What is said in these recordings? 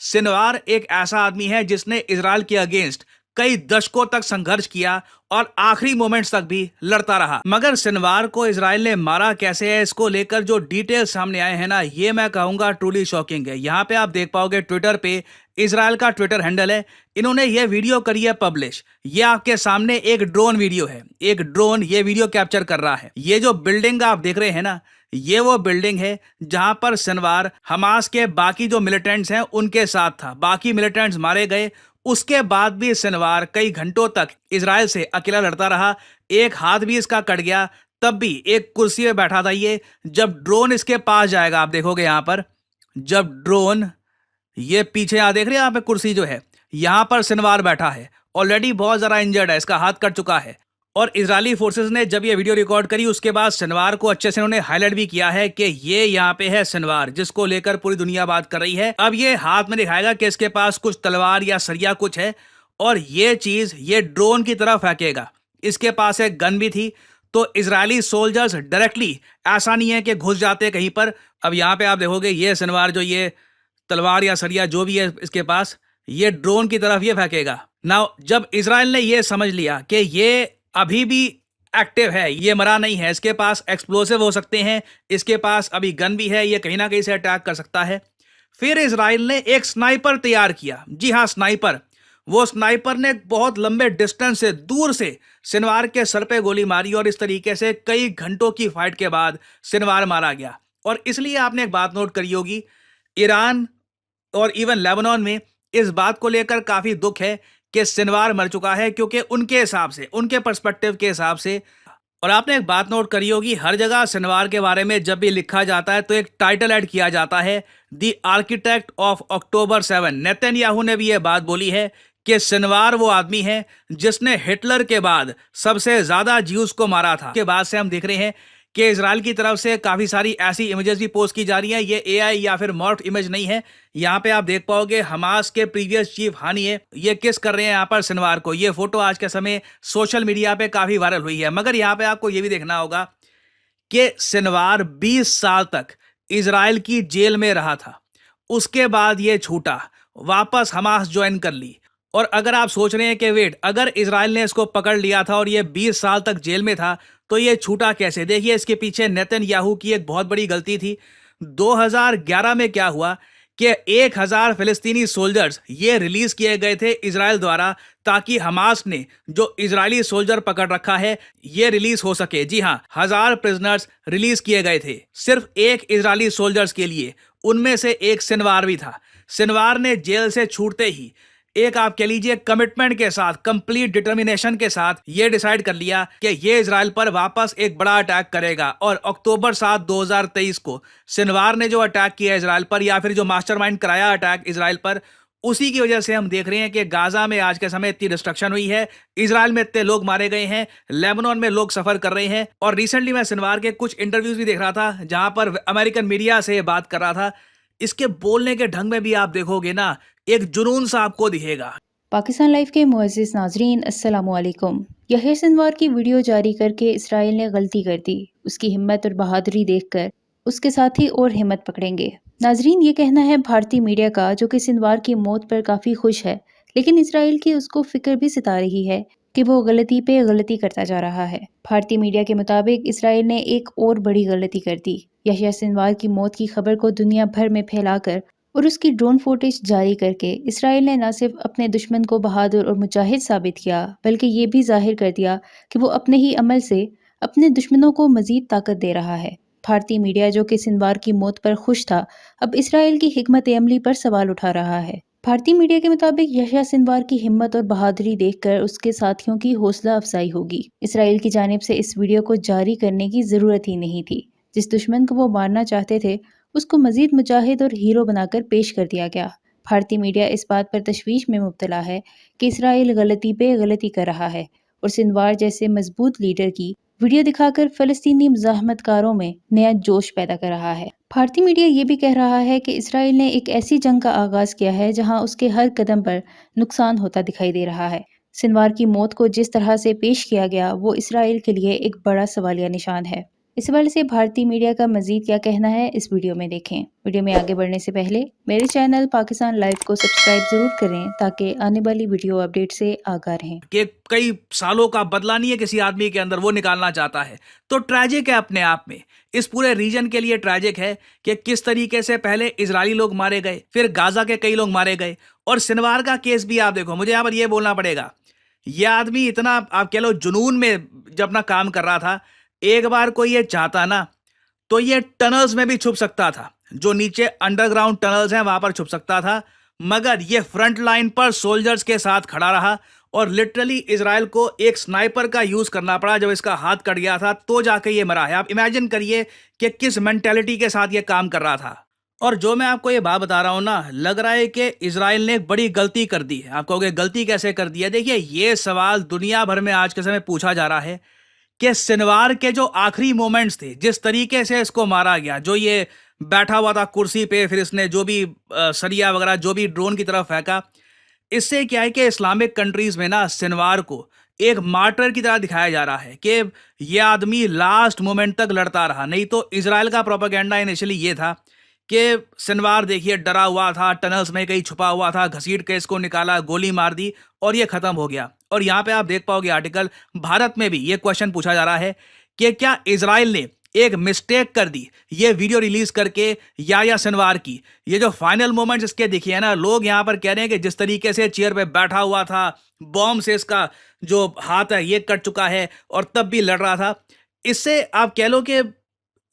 Sinwar एक ऐसा आदमी है जिसने इजराइल के अगेंस्ट कई दशकों तक संघर्ष किया और आखिरी मोमेंट्स तक भी लड़ता रहा। मगर सिनवार को इजराइल ने मारा कैसे है, इसको लेकर जो डिटेल्स सामने आए हैं ना, ये मैं कहूंगा ट्रूली शॉकिंग है। यहाँ पे आप देख पाओगे ट्विटर पे इजराइल का ट्विटर हैंडल है, इन्होंने ये वीडियो करी है पब्लिश। ये आपके सामने एक ड्रोन वीडियो है, एक ड्रोन ये वीडियो कैप्चर कर रहा है। ये जो बिल्डिंग आप देख रहे हैं ना, ये वो बिल्डिंग है जहां पर सिनवार हमास के बाकी जो मिलिटेंट्स हैं उनके साथ था। बाकी मिलिटेंट्स मारे गए, उसके बाद भी सिनवार कई घंटों तक इजराइल से अकेला लड़ता रहा। एक हाथ भी इसका कट गया, तब भी एक कुर्सी पे बैठा था ये। जब ड्रोन इसके पास जाएगा, आप देखोगे यहां पर, जब ड्रोन ये पीछे यहां देख रहे हैं, यहाँ पे कुर्सी जो है, यहां पर सिनवार बैठा है। ऑलरेडी बहुत ज्यादा इंजर्ड है, इसका हाथ कट चुका है। और इजरायली फोर्सेस ने जब ये वीडियो रिकॉर्ड करी, उसके बाद सिनवार को अच्छे से उन्होंने हाईलाइट भी किया है कि ये यहाँ पे है सिनवार, जिसको लेकर पूरी दुनिया बात कर रही है। अब ये हाथ में दिखाएगा कि इसके पास कुछ तलवार या सरिया कुछ है, और ये चीज ये ड्रोन की तरफ फेंकेगा। इसके पास एक गन भी थी। तो इजरायली सोल्जर्स डायरेक्टली ऐसा नहीं है कि घुस जाते कहीं पर। अब यहाँ पे आप देखोगे ये सिनवार जो ये तलवार या सरिया जो भी है इसके पास, ये ड्रोन की तरफ ये फेंकेगा। नाउ जब इजराइल ने ये समझ लिया कि ये अभी भी एक्टिव है, ये मरा नहीं है, इसके पास एक्सप्लोसिव हो सकते हैं, इसके पास अभी गन भी है, ये कहीं ना कहीं से अटैक कर सकता है, फिर इजराइल ने एक स्नाइपर तैयार किया। जी हाँ, स्नाइपर। वो स्नाइपर ने बहुत लंबे डिस्टेंस से, दूर से सिनवार के सर पे गोली मारी, और इस तरीके से कई घंटों की फाइट के बाद सिनवार मारा गया। और इसलिए आपने एक बात नोट करी होगी, ईरान और इवन लेबनान में इस बात को लेकर काफी दुख है कि सिनवार मर चुका है, क्योंकि उनके हिसाब से, उनके पर्सपेक्टिव के हिसाब से। और आपने एक बात नोट करी होगी, हर जगह सिनवार के बारे में जब भी लिखा जाता है तो एक टाइटल ऐड किया जाता है, the architect of October 7। Netanyahu ने भी यह बात बोली है कि सिनवार वो आदमी है जिसने हिटलर के बाद सबसे ज्यादा ज्यूज को मारा था। के बाद से हम देख रहे हैं कि इजराइल की तरफ से काफी सारी ऐसी इमेजेस भी पोस्ट की जा रही हैं। ये एआई या फिर मॉर्फ इमेज नहीं है। यहाँ पे आप देख पाओगे हमास के प्रीवियस चीफ हानी है, ये किस कर रहे हैं यहाँ पर सिनवार को। ये फोटो आज के समय सोशल मीडिया पे काफी वायरल हुई है। मगर यहाँ पे आपको ये भी देखना होगा कि सिनवार 20 साल तक इजराइल की जेल में रहा था, उसके बाद ये छूटा, वापस हमास ज्वाइन कर ली। और अगर आप सोच रहे हैं कि वेट, अगर इजराइल ने इसको पकड़ लिया था और ये 20 साल तक जेल में था तो ये छूटा कैसे, देखिए इसके पीछे नेतन्याहू की एक बहुत बड़ी गलती थी। 2011 में क्या हुआ कि 1000 फिलिस्तीनी सोल्जर्स ये रिलीज किए गए थे इजराइल द्वारा, ताकि हमास ने जो इजरायली सोल्जर पकड़ रखा है ये रिलीज हो सके। जी हाँ, 1000 प्रिजनर्स रिलीज किए गए थे सिर्फ एक इजरायली सोल्जर्स के लिए, उनमें से एक सिनवार भी था। सिनवार ने जेल से छूटते ही एक, आप कह लीजिए, कमिटमेंट के साथ, कंप्लीट डिटर्मिनेशन के साथ ये डिसाइड कर लिया कि ये इजराइल पर वापस एक बड़ा अटैक करेगा। और अक्टूबर 7, 2023 को सिनवार ने जो अटैक किया इजराइल पर, या फिर जो मास्टरमाइंड कराया अटैक इजराइल पर, उसी की वजह से हम देख रहे हैं कि गाजा में आज के समय इतनी डिस्ट्रक्शन हुई है, इजराइल में इतने लोग मारे गए हैं, लेबनान में लोग सफर कर रहे हैं। और रिसेंटली मैं सिनवार के कुछ इंटरव्यूज भी देख रहा था जहां पर अमेरिकन मीडिया से बात कर रहा था। इसके बोलने के ढंग में भी आप देखोगे ना, एक जुनून सा आपको दिखेगा। पाकिस्तान लाइव के मुअज़्ज़िज़ नाज़रीन, अस्सलामु अलैकुम। यह्या सिनवार की वीडियो जारी करके इसराइल ने गलती कर दी। उसकी हिम्मत और बहादुरी देखकर उसके साथी और हिम्मत पकड़ेंगे। नाज़रीन, ये कहना है भारतीय मीडिया का, जो कि सिनवार की मौत पर काफ़ी खुश है, लेकिन इसराइल की उसको फिक्र भी सता रही है कि वो गलती पे गलती करता जा रहा है। भारतीय मीडिया के मुताबिक इसराइल ने एक और बड़ी गलती कर दी। यह्या सिनवार की मौत की खबर को दुनिया भर में फैलाकर और उसकी ड्रोन फुटेज जारी करके इसराइल ने न सिर्फ अपने दुश्मन को बहादुर और मुजाहिद साबित किया, बल्कि ये भी जाहिर कर दिया कि वो अपने ही अमल से अपने दुश्मनों को मजीद ताकत दे रहा है। भारतीय मीडिया, जो कि सिनवार की मौत पर खुश था, अब इसराइल की हिकमत अमली पर सवाल उठा रहा है। भारतीय मीडिया के मुताबिक यह्या सिनवार की हिम्मत और बहादुरी देखकर उसके साथियों की हौसला अफजाई होगी। इसराइल की जानिब से इस वीडियो को जारी करने की जरूरत ही नहीं थी। जिस दुश्मन को वो मारना चाहते थे उसको मजीद मुजाहिद और हीरो बनाकर पेश कर दिया गया। भारतीय मीडिया इस बात पर तशवीश में मुब्तला है कि इसराइल गलती पे गलती कर रहा है और सिनवार जैसे मजबूत लीडर की वीडियो दिखाकर फलस्तीनी मुजाहमतकारों में नया जोश पैदा कर रहा है। भारतीय मीडिया ये भी कह रहा है कि इसराइल ने एक ऐसी जंग का आगाज किया है जहां उसके हर कदम पर नुकसान होता दिखाई दे रहा है। सिनवार की मौत को जिस तरह से पेश किया गया वो इसराइल के लिए एक बड़ा सवालिया निशान है। इस हवाले से भारतीय मीडिया का मजीद क्या कहना है, इस वीडियो में देखें। वीडियो में आगे बढ़ने से पहले मेरे चैनल पाकिस्तान लाइव को सब्सक्राइब जरूर करें ताकि आने वाली वीडियो अपडेट से आगाह रहें। कि कई सालों का बदला नहीं है किसी आदमी के अंदर, वो निकालना चाहता है, तो ट्रैजिक है अपने आप में। इस पूरे रीजन के लिए ट्रैजिक है कि किस तरीके से पहले इजरायली लोग मारे गए, फिर गाजा के कई लोग मारे गए, और सिनवार का केस भी आप देखो। मुझे यहाँ पर यह बोलना पड़ेगा, यह आदमी इतना आप कह लो जुनून में जब अपना काम कर रहा था, एक बार कोई ये चाहता ना तो ये टनल्स में भी छुप सकता था, जो नीचे अंडरग्राउंड टनल्स हैं वहां पर छुप सकता था, मगर ये फ्रंट लाइन पर सोल्जर्स के साथ खड़ा रहा और लिटरली इजराइल को एक स्नाइपर का यूज करना पड़ा। जब इसका हाथ कट गया था तो जाके ये मरा है। आप इमेजिन करिए कि किस मेंटेलिटी के साथ ये काम कर रहा था। और जो मैं आपको ये बात बता रहा हूं ना, लग रहा है कि इजराइल ने एक बड़ी गलती कर दी है। आप कहोगे गलती कैसे कर दी है? देखिए, ये सवाल दुनिया भर में आज के समय पूछा जा रहा है कि सिनवार के जो आखिरी मोमेंट्स थे, जिस तरीके से इसको मारा गया, जो ये बैठा हुआ था कुर्सी पे, फिर इसने जो भी सरिया वगैरह जो भी ड्रोन की तरफ फेंका, इससे क्या है कि इस्लामिक कंट्रीज में ना सिनवार को एक मार्टर की तरह दिखाया जा रहा है कि ये आदमी लास्ट मोमेंट तक लड़ता रहा। नहीं तो इजराइल का प्रोपेगेंडा इनिशियली ये था कि सिनवार देखिए डरा हुआ था, टनल्स में कहीं छुपा हुआ था, घसीट के इसको निकाला, गोली मार दी और ये खत्म हो गया। और यहाँ पे आप देख पाओगे आर्टिकल, भारत में भी ये क्वेश्चन पूछा जा रहा है कि क्या इजराइल ने एक मिस्टेक कर दी ये वीडियो रिलीज करके या सिनवार की। ये जो फाइनल मोमेंट्स इसके दिखे हैं ना, लोग यहाँ पर कह रहे हैं कि जिस तरीके से चेयर पे बैठा हुआ था, बॉम्ब से इसका जो हाथ है ये कट चुका है और तब भी लड़ रहा था, इससे आप कह लो कि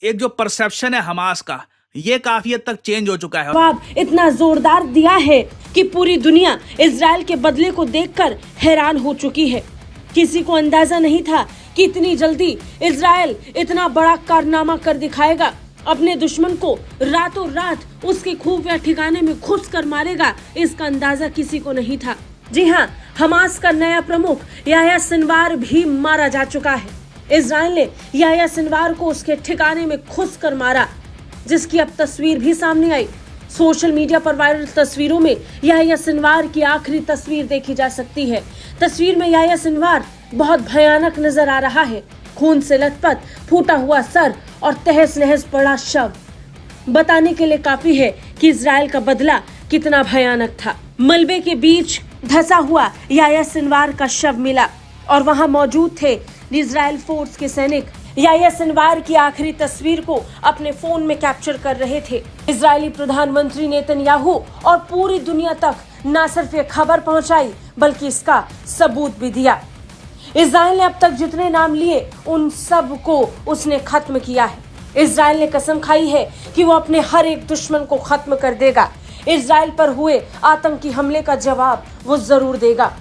एक जो परसेप्शन है हमास का, ये काफी हद तक चेंज हो चुका है। जवाब इतना जोरदार दिया है कि पूरी दुनिया इजराइल के बदले को देखकर हैरान हो चुकी है। किसी को अंदाजा नहीं था कि इतनी जल्दी इजराइल इतना बड़ा कारनामा कर दिखाएगा, अपने दुश्मन को रातों रात उसके खुफिया ठिकाने में घुस कर मारेगा। इसका अंदाजा किसी को नहीं था। जी हाँ, हमास का नया प्रमुख याह्या सिनवार भी मारा जा चुका है। इजराइल ने याह्या सिनवार को उसके ठिकाने में घुस कर मारा, जिसकी अब तस्वीर भी सामने आई। सोशल मीडिया पर वायरल तस्वीरों में याह्या सिनवार की आखिरी तस्वीर देखी जा सकती है। तस्वीर में याह्या सिनवार बहुत भयानक नजर आ रहा है। खून से लथपथ, फूटा हुआ सर और तहस नहस पड़ा शव बताने के लिए काफी है कि इजराइल का बदला कितना भयानक था। मलबे के बीच धंसा हुआ याह्या सिनवार का शव मिला और वहां मौजूद थे इजराइल फोर्स के सैनिक। याह्या सिनवार की आखिरी तस्वीर को अपने फोन में कैप्चर कर रहे थे। इजरायली प्रधानमंत्री नेतन्याहू और पूरी दुनिया तक न सिर्फ ये खबर पहुंचाई बल्कि इसका सबूत भी दिया। इजराइल ने अब तक जितने नाम लिए उन सब को उसने खत्म किया है। इजराइल ने कसम खाई है कि वो अपने हर एक दुश्मन को खत्म कर देगा। इजराइल पर हुए आतंकी हमले का जवाब वो जरूर देगा।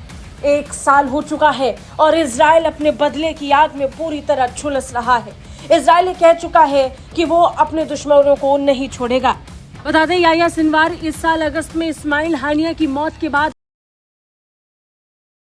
1 साल हो चुका है और इजराइल अपने बदले की आग में पूरी तरह झुलस रहा है। इजराइल ने कह चुका है कि वो अपने दुश्मनों को नहीं छोड़ेगा। बता दें, याह्या सिनवार इस साल अगस्त में इस्माइल हानिया की मौत के बाद